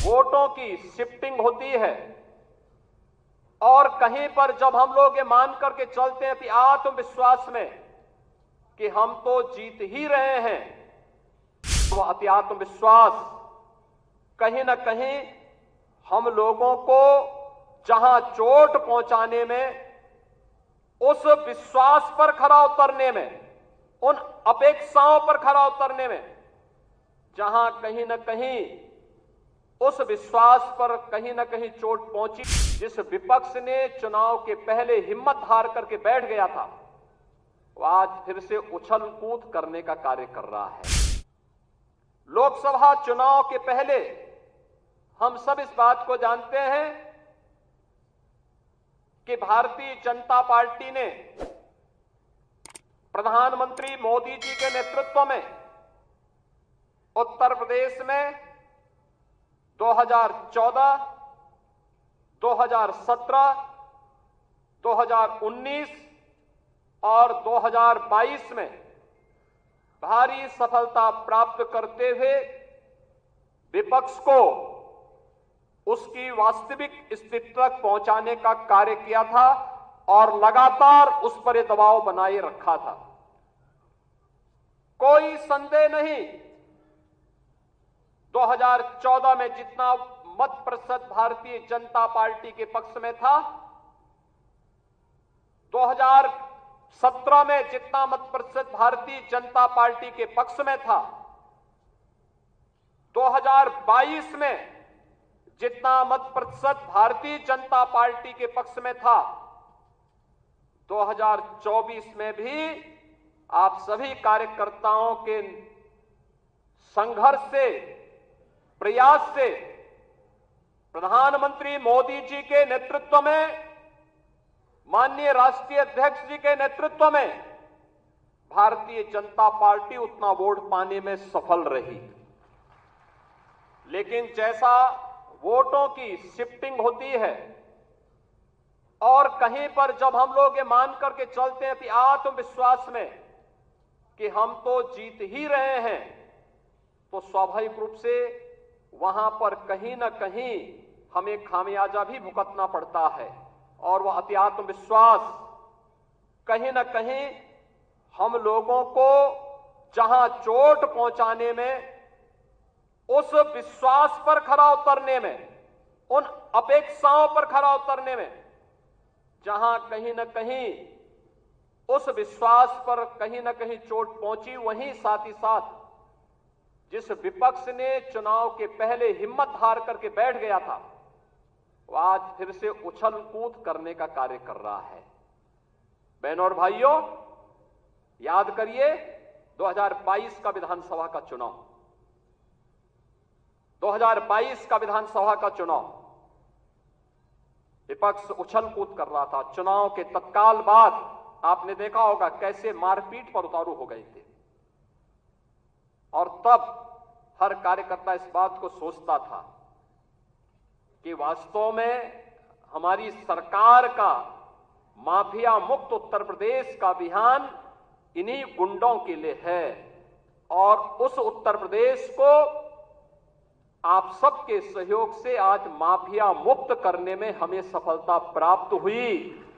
वोटों की शिफ्टिंग होती है और कहीं पर जब हम लोग ये मान करके चलते हैं कि आत्मविश्वास में कि हम तो जीत ही रहे हैं, वो अति आत्मविश्वास कहीं ना कहीं हम लोगों को जहां चोट पहुंचाने में, उस विश्वास पर खरा उतरने में, उन अपेक्षाओं पर खरा उतरने में, जहां कहीं ना कहीं उस विश्वास पर कहीं ना कहीं चोट पहुंची। जिस विपक्ष ने चुनाव के पहले हिम्मत हार करके बैठ गया था, वो आज फिर से उछल कूद करने का कार्य कर रहा है। लोकसभा चुनाव के पहले हम सब इस बात को जानते हैं कि भारतीय जनता पार्टी ने प्रधानमंत्री मोदी जी के नेतृत्व में उत्तर प्रदेश में 2014, 2017, 2019 और 2022 में भारी सफलता प्राप्त करते हुए विपक्ष को उसकी वास्तविक स्थिति तक पहुंचाने का कार्य किया था और लगातार उस पर दबाव बनाए रखा था। कोई संदेह नहीं, 2014 में जितना मत प्रतिशत भारतीय जनता पार्टी के पक्ष में था, 2017 में जितना मत प्रतिशत भारतीय जनता पार्टी के पक्ष में था, 2022 में जितना मत प्रतिशत भारतीय जनता पार्टी के पक्ष में था, 2024 में भी आप सभी कार्यकर्ताओं के संघर्ष से, प्रयास से, प्रधानमंत्री मोदी जी के नेतृत्व में, माननीय राष्ट्रीय अध्यक्ष जी के नेतृत्व में भारतीय जनता पार्टी उतना वोट पाने में सफल रही। लेकिन जैसा वोटों की शिफ्टिंग होती है और कहीं पर जब हम लोग ये मान करके चलते हैं कि आत्मविश्वास में कि हम तो जीत ही रहे हैं, तो स्वाभाविक रूप से वहां पर कहीं ना कहीं हमें खामियाजा भी भुगतना पड़ता है। और वह अति आत्मविश्वास कहीं ना कहीं हम लोगों को जहां चोट पहुंचाने में, उस विश्वास पर खरा उतरने में, उन अपेक्षाओं पर खरा उतरने में, जहां कहीं ना कहीं उस विश्वास पर कहीं ना कहीं चोट पहुंची, वहीं साथ ही साथ जिस विपक्ष ने चुनाव के पहले हिम्मत हार करके बैठ गया था, वो आज फिर से उछल कूद करने का कार्य कर रहा है। बहनों और भाइयों, याद करिए 2022 का विधानसभा का चुनाव, 2022 का विधानसभा का चुनाव विपक्ष उछल कूद कर रहा था। चुनाव के तत्काल बाद आपने देखा होगा कैसे मारपीट पर उतारू हो गए थे, और तब हर कार्यकर्ता इस बात को सोचता था कि वास्तव में हमारी सरकार का माफिया मुक्त उत्तर प्रदेश का अभियान इन्हीं गुंडों के लिए है, और उस उत्तर प्रदेश को आप सबके सहयोग से आज माफिया मुक्त करने में हमें सफलता प्राप्त हुई।